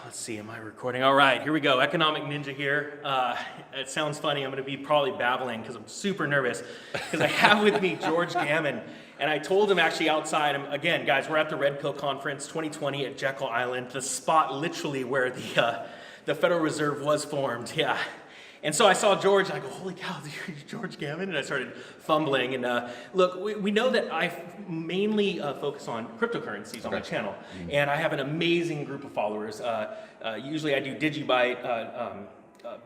Let's see, am I recording? All right, here we go. Economic Ninja here. It sounds funny. I'm going to be probably babbling because I'm super nervous because I have with me George Gammon. And I told him actually outside, again, guys, we're at the Red Pill Conference 2020 at Jekyll Island, the spot literally where the Federal Reserve was formed. Yeah. And so I saw George, and I go, holy cow, George Gammon? And I started fumbling. And look, we know that I mainly focus on cryptocurrencies on my channel. Mm-hmm. And I have an amazing group of followers. Usually I do Digibyte,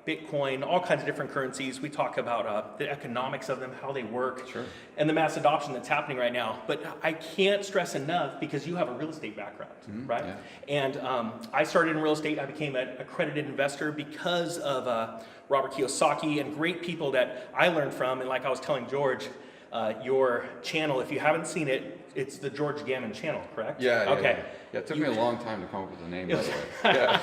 Bitcoin, all kinds of different currencies. We talk about the economics of them, how they work, sure, and the mass adoption that's happening right now. But I can't stress enough, because you have a real estate background, mm-hmm, right? Yeah. And I started in real estate. I became an accredited investor because of Robert Kiyosaki and great people that I learned from. And like I was telling George, your channel, if you haven't seen it, it's the George Gammon channel, correct? Yeah. Okay. Yeah, it took me a long time to come up with the name, by the way. Yeah.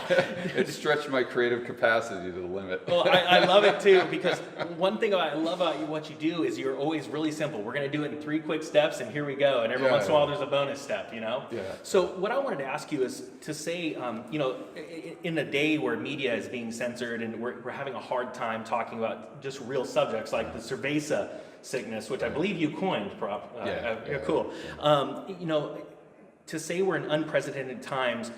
It stretched my creative capacity to the limit. Well, I love it too, because one thing I love about what you do is you're always really simple. We're going to do it in 3 quick steps, and here we go. And every once in a while, there's a bonus step, you know? Yeah. So what I wanted to ask you is to say, in a day where media is being censored and we're having a hard time talking about just real subjects like the cerveza sickness, which I believe you coined, cool. To say we're in unprecedented times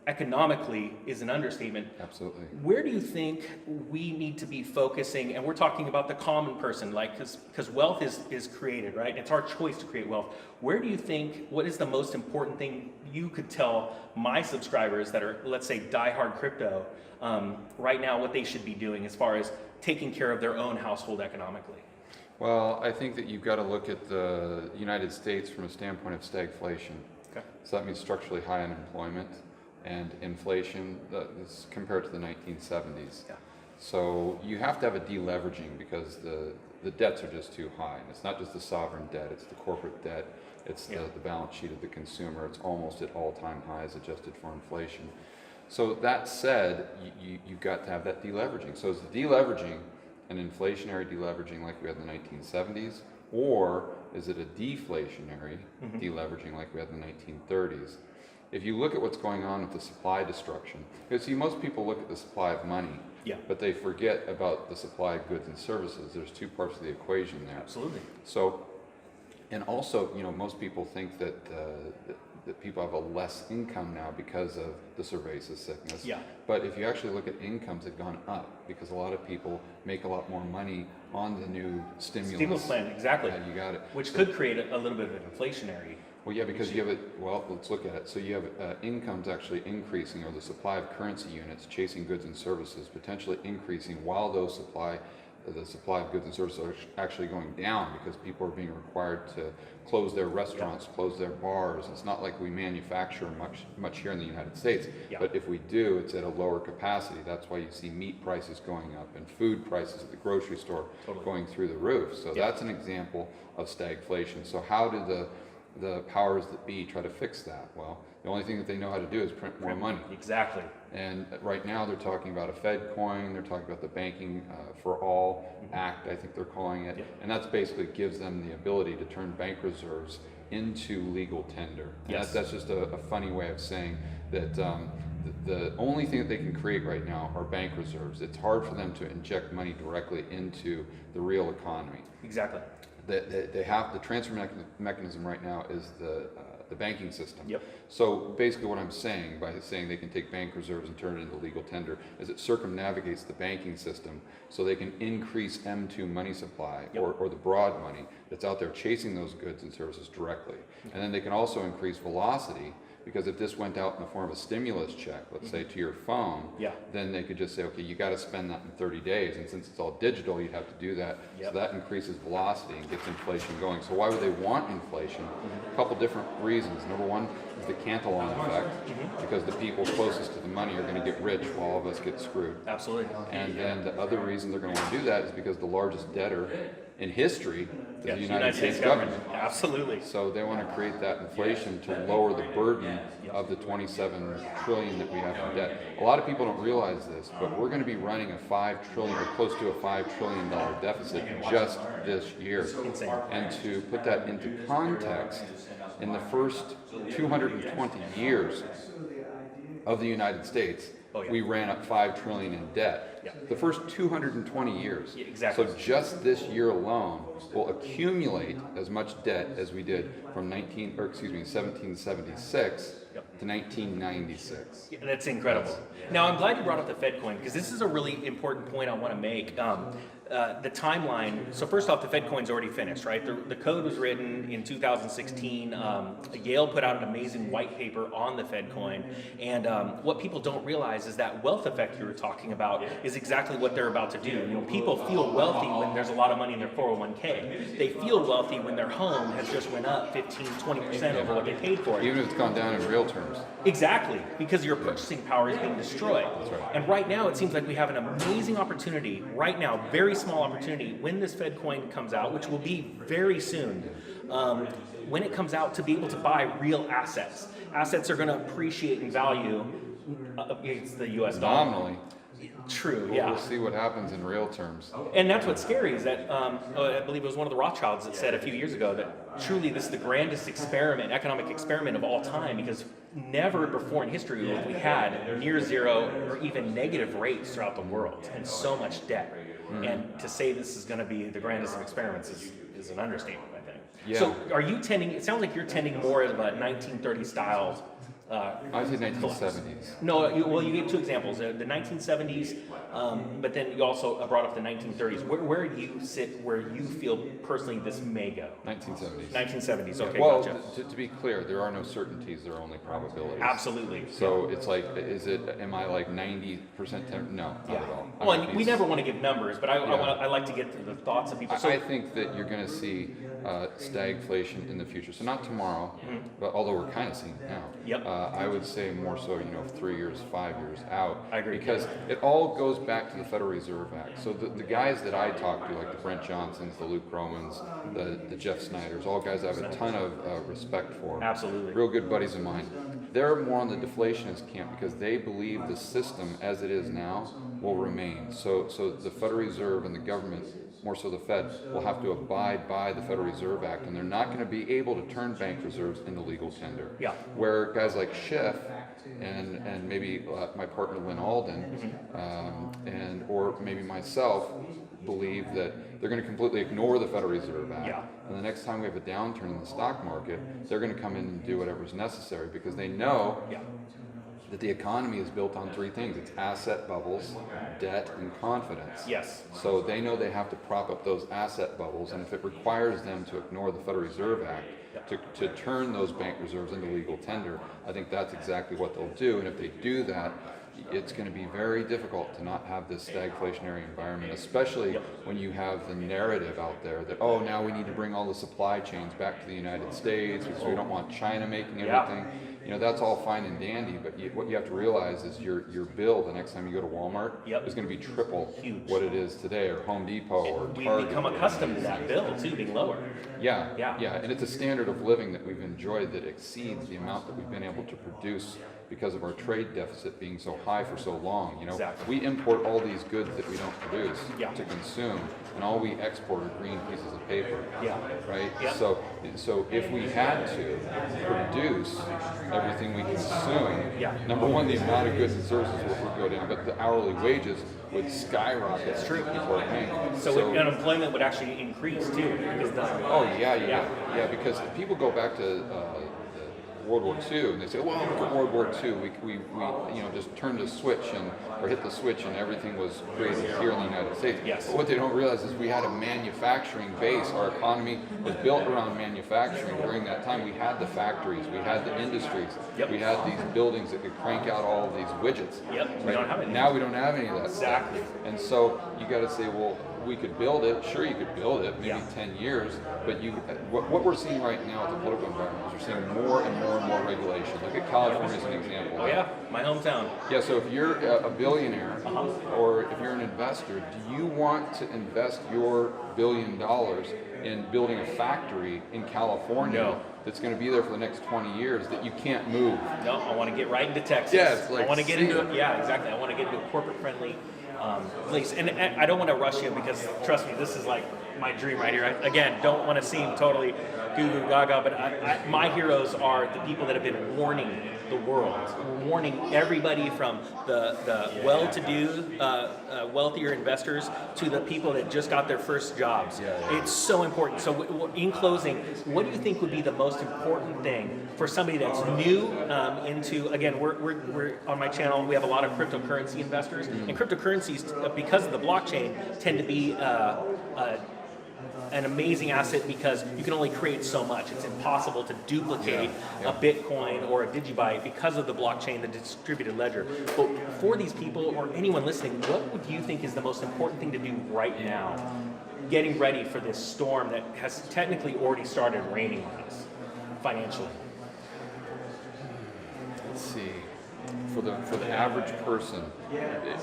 economically is an understatement. Absolutely. Where do you think we need to be focusing? And we're talking about the common person, like, because wealth is created, right? It's our choice to create wealth. Where do you think, what is the most important thing you could tell my subscribers that are, let's say, diehard crypto right now, what they should be doing as far as taking care of their own household economically? Well, I think that you've got to look at the United States from a standpoint of stagflation. Okay. So that means structurally high unemployment and inflation is compared to the 1970s. Yeah. So you have to have a deleveraging because the debts are just too high. And it's not just the sovereign debt, it's the corporate debt, it's the balance sheet of the consumer. It's almost at all-time highs adjusted for inflation. So that said, you've got to have that deleveraging. So is the deleveraging an inflationary deleveraging like we had in the 1970s, or is it a deflationary deleveraging like we had in the 1930s? If you look at what's going on with the supply destruction, because see, most people look at the supply of money, but they forget about the supply of goods and services. There's 2 parts of the equation there. Absolutely. So, and also, most people think that that people have a less income now because of the cerveza sickness. Yeah. But if you actually look at incomes, they've gone up because a lot of people make a lot more money on the new stimulus plan. Exactly. Yeah, you got it. Which could create a little bit of an inflationary. Well, yeah, because you have it. Well, let's look at it. So you have incomes actually increasing, or the supply of currency units chasing goods and services potentially increasing, while the supply of goods and services are actually going down because people are being required to close their restaurants, close their bars. It's not like we manufacture much here in the United States, but if we do, it's at a lower capacity. That's why you see meat prices going up and food prices at the grocery store going through the roof. So that's an example of stagflation. So how do the powers that be try to fix that? Well, the only thing that they know how to do is print more money. Exactly. And right now they're talking about a Fed coin, they're talking about the Banking for All Act, I think they're calling it. And that's basically gives them the ability to turn bank reserves into legal tender. And that's just a funny way of saying that the only thing that they can create right now are bank reserves. It's hard for them to inject money directly into the real economy. Exactly. They have the transfer mechanism right now is the banking system. Yep. So basically what I'm saying by saying they can take bank reserves and turn it into legal tender is it circumnavigates the banking system so they can increase M2 money supply or the broad money that's out there chasing those goods and services directly. And then they can also increase velocity, because if this went out in the form of a stimulus check, let's say to your phone, then they could just say, okay, you got to spend that in 30 days. And since it's all digital, you'd have to do that. So that increases velocity and gets inflation going. So why would they want inflation? A couple different reasons. Number one is the Cantillon effect, because the people closest to the money are going to get rich while all of us get screwed. Absolutely. And then the other reason they're going to want to do that is because the largest debtor in history is the United States government. Absolutely. So they want to create that inflation to lower the burden of the 27 trillion that we have in debt. A lot of people don't realize this, but we're going to be running a $5 trillion or close to a $5 trillion deficit just this year. And to put that into context, in the first 220 years of the United States, Oh, yeah. we ran up $5 trillion in debt. Yeah. The first 220 years. Yeah, exactly. So just this year alone will accumulate as much debt as we did from 1776 to 1996. Yeah, that's incredible. Now, I'm glad you brought up the Fed coin because this is a really important point I want to make. The timeline, so first off, the Fed coin's already finished, right? The code was written in 2016. Yale put out an amazing white paper on the Fed coin. And what people don't realize is that wealth effect you were talking about is exactly what they're about to do. You know, people feel wealthy when there's a lot of money in their 401k. They feel wealthy when their home has just went up 15, 20% over what they paid for it. Even if it's gone down in real terms. Exactly, because your purchasing power is being destroyed. That's right. And right now, it seems like we have an amazing opportunity, right now, very small opportunity, when this Fed coin comes out, which will be very soon, when it comes out, to be able to buy real assets. Assets are going to appreciate in value against the US dollar. Nominally. True, yeah. We'll see what happens in real terms. And that's what's scary is that I believe it was one of the Rothschilds that said a few years ago that truly this is the grandest experiment, economic experiment of all time, because never before in history have we had near zero or even negative rates throughout the world and so much debt. And to say this is going to be the grandest of experiments is an understatement, I think. Yeah. So are you tending, it sounds like you're tending more of a 1930 style. I said 1970s. No, you gave two examples, the 1970s, but then you also brought up the 1930s. Where do you sit where you feel personally this may go? 1970s. 1970s, okay, Well, gotcha. to be clear, there are no certainties, there are only probabilities. Absolutely. So it's like, am I like 90% No, not at all. Well, and we never want to give numbers, but I like to get to the thoughts of people. So, I think that you're going to see stagflation in the future. So not tomorrow, but although we're kind of seeing it now. Yep. I would say more so, 3 years, 5 years out. I agree. Because it all goes back to the Federal Reserve Act. So the guys that I talk to, like the Brent Johnsons, the Luke Romans, the Jeff Snyders, all guys I have a ton of respect for. Absolutely. Real good buddies of mine. They're more on the deflationist camp because they believe the system as it is now will remain. So the Federal Reserve and the government, more so the Fed, will have to abide by the Federal Reserve Act, and they're not going to be able to turn bank reserves into legal tender. Yeah. Where guys like Schiff and maybe my partner Lynn Alden or maybe myself believe that they're going to completely ignore the Federal Reserve Act. Yeah. And the next time we have a downturn in the stock market, they're going to come in and do whatever's necessary because they know that the economy is built on three things. It's asset bubbles, debt, and confidence. Yes. So they know they have to prop up those asset bubbles, and if it requires them to ignore the Federal Reserve Act to turn those bank reserves into legal tender, I think that's exactly what they'll do. And if they do that, it's going to be very difficult to not have this stagflationary environment, especially when you have the narrative out there that, oh, now we need to bring all the supply chains back to the United States because we don't want China making everything. That's all fine and dandy, but what you have to realize is your bill the next time you go to Walmart is going to be triple what it is today, or Home Depot, or Target. We've become accustomed to that bill, too, being lower. Yeah, and it's a standard of living that we've enjoyed that exceeds the amount that we've been able to produce because of our trade deficit being so high for so long. Exactly. We import all these goods that we don't produce to consume, and all we export are green pieces of paper. Right. So if we had to produce everything we consume, number one, the amount of goods and services would go down, but the hourly wages would skyrocket. That's true. People are paying. So unemployment would actually increase too. Because Because people go back to World War II and they say, well, look at World War II. We just turned a switch or hit the switch and everything was created here in the United States. Yes. But what they don't realize is we had a manufacturing base. Our economy was built around manufacturing during that time. We had the factories, we had the industries, we had these buildings that could crank out all of these widgets. We don't have any. Now we don't have any of that Exactly. stuff. And so you got to say, well, we could build it. Sure, you could build it, maybe 10 years. But what we're seeing right now with the political environment is we're seeing more and more and more regulation. Look at California as an example. Oh yeah, my hometown. Yeah, so if you're a billionaire or if you're an investor, do you want to invest your $1 billion in building a factory in California that's going to be there for the next 20 years that you can't move? No, I want to get right into Texas. Yeah, it's like I want to get into it. Yeah, exactly. I want to get into a corporate-friendly place. And I don't want to rush you because, trust me, this is like my dream right here. Again, don't want to seem totally goo-goo gaga, but my heroes are the people that have been warning the world, warning everybody from the well-to-do, wealthier investors to the people that just got their first jobs. It's so important. So in closing, what do you think would be the most important thing for somebody that's new into, again, we're on my channel, we have a lot of cryptocurrency investors, and cryptocurrencies, because of the blockchain, tend to be an amazing asset because you can only create so much. It's impossible to duplicate a Bitcoin or a Digibyte because of the blockchain, the distributed ledger. But for these people or anyone listening, what would you think is the most important thing to do right now, getting ready for this storm that has technically already started raining on us financially? Let's see. For the average person,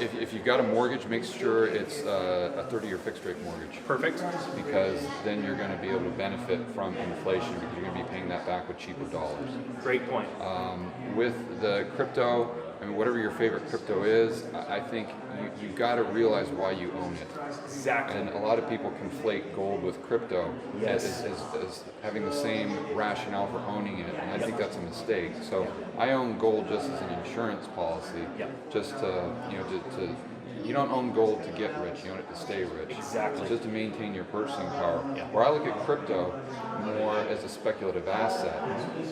if you've got a mortgage, make sure it's a 30-year fixed rate mortgage. Perfect. Because then you're going to be able to benefit from inflation because you're going to be paying that back with cheaper dollars. Great point. With the crypto, I mean, whatever your favorite crypto is, I think you've got to realize why you own it. Exactly. And a lot of people conflate gold with crypto as having the same rationale for owning it, and I think that's a mistake. So I own gold just as an insurance policy, just to, you don't own gold to get rich, you own it to stay rich. Exactly. It's just to maintain your purchasing power. Where I look at crypto more as a speculative asset,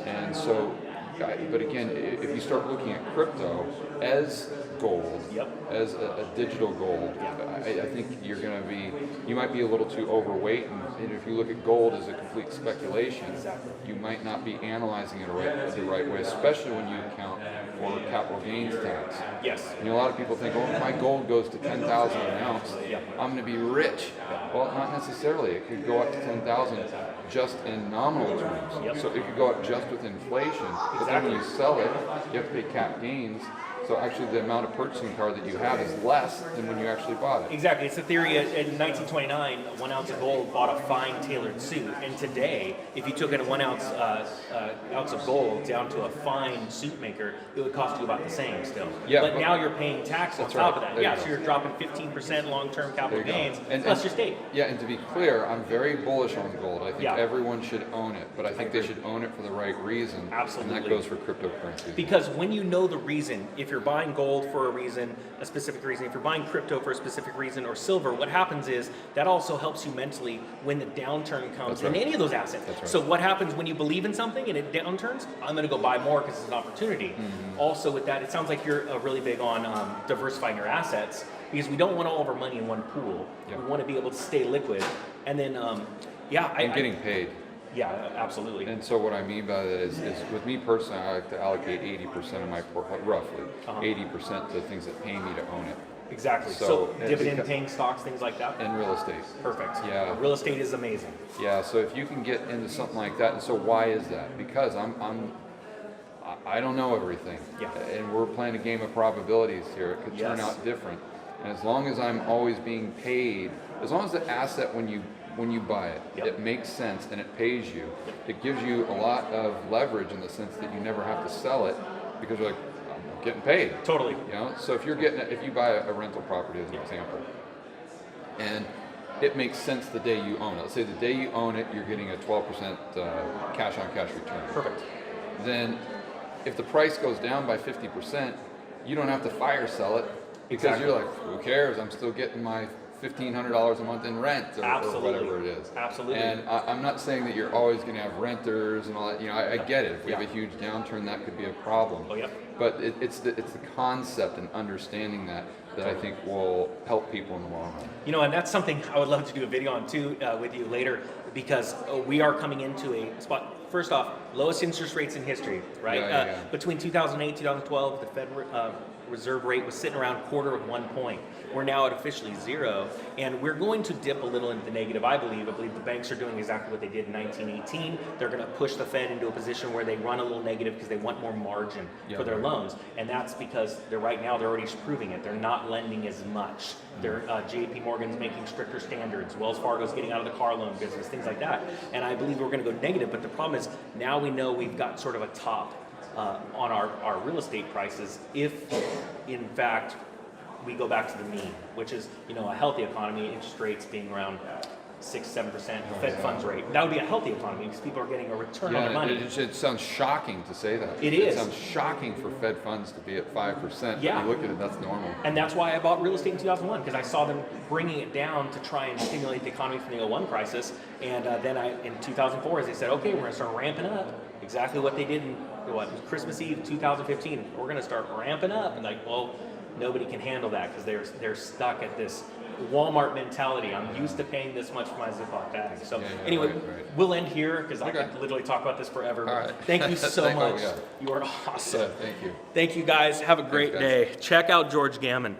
and so, but again, if you start looking at crypto as gold, as a digital gold, I think you're going to be, you might be a little too overweight, and if you look at gold as a complete speculation, you might not be analyzing it the right way, especially when you account for capital gains tax. A lot of people think, oh, if my gold goes to 10,000 an ounce, I'm going to be rich. Well, not necessarily. It could go up to 10,000 just in nominal terms. So it could go up just with inflation, but then when you sell it, you have to pay cap gains. So actually the amount of purchasing power that you have is less than when you actually bought it. Exactly. It's the theory in 1929, 1 ounce of gold bought a fine tailored suit. And today, if you took in a 1 ounce of gold down to a fine suit maker, it would cost you about the same still. But now you're paying tax on top of that. So you're dropping 15% long-term capital gains plus your state. And to be clear, I'm very bullish on gold. I think everyone should own it, but I think they should own it for the right reason. Absolutely. And that goes for cryptocurrency. Because when you know the reason, if you're buying gold for a reason, a specific reason, if you're buying crypto for a specific reason, or silver, what happens is that also helps you mentally when the downturn comes in any of those assets. So what happens when you believe in something and it downturns? I'm going to go buy more because it's an opportunity. Also with that, it sounds like you're really big on diversifying your assets, because we don't want all of our money in one pool. We want to be able to stay liquid. And then, getting paid. Yeah, absolutely. And so what I mean by that is with me personally, I like to allocate 80% of my portfolio, roughly, 80% to things that pay me to own it. Exactly. So dividend-paying stocks, things like that? And real estate. Perfect. Yeah. Real estate is amazing. Yeah, so if you can get into something like that, and so why is that? Because I don't know everything. And we're playing a game of probabilities here. It could turn out different. And as long as I'm always being paid, as long as the asset when you buy it, it makes sense and it pays you, it gives you a lot of leverage in the sense that you never have to sell it because you're like, I'm getting paid. Totally. So if you buy a rental property as an example, and it makes sense the day you own it. Let's say the day you own it, you're getting a 12% cash on cash return. Perfect. Then if the price goes down by 50%, you don't have to fire sell it because you're like, who cares? I'm still getting my $1,500 a month in rent or whatever it is. Absolutely. And I'm not saying that you're always going to have renters and all that. I get it. If we have a huge downturn, that could be a problem. But it's the concept and understanding that I think will help people in the long run. And that's something I would love to do a video on too with you later, because we are coming into a spot. First off, lowest interest rates in history, right? Between 2008 2012, the Fed Reserve rate was sitting around 1/4 point. We're now at officially 0, and we're going to dip a little into the negative, I believe. I believe the banks are doing exactly what they did in 1918. They're going to push the Fed into a position where they run a little negative because they want more margin for their loans, and that's because they're already proving it. They're not lending as much. J.P. Morgan's making stricter standards. Wells Fargo's getting out of the car loan business, things like that. And I believe we're going to go negative, but the problem is now we know we've got sort of a top on our real estate prices if, in fact, we go back to the mean, which is a healthy economy, interest rates being around 6-7% Fed funds rate. That would be a healthy economy because people are getting a return on their Yeah, money. it sounds shocking to say that. It is. It sounds shocking for Fed funds to be at 5%. Yeah. But you look at it, that's normal. And that's why I bought real estate in 2001, because I saw them bringing it down to try and stimulate the economy from the '01 crisis. And then in 2004, as they said, okay, we're going to start ramping up. Exactly what they did in Christmas Eve 2015. We're going to start ramping up. And like, well, nobody can handle that because they're stuck at this Walmart mentality. I'm used to paying this much for my Ziploc bag. So anyway, right. we'll end here because I Okay. could literally talk about this forever. All right. Thank you so much. yeah. You are awesome. Yeah, thank you. Thank you guys. Have a great guys. day. Check out George Gammon.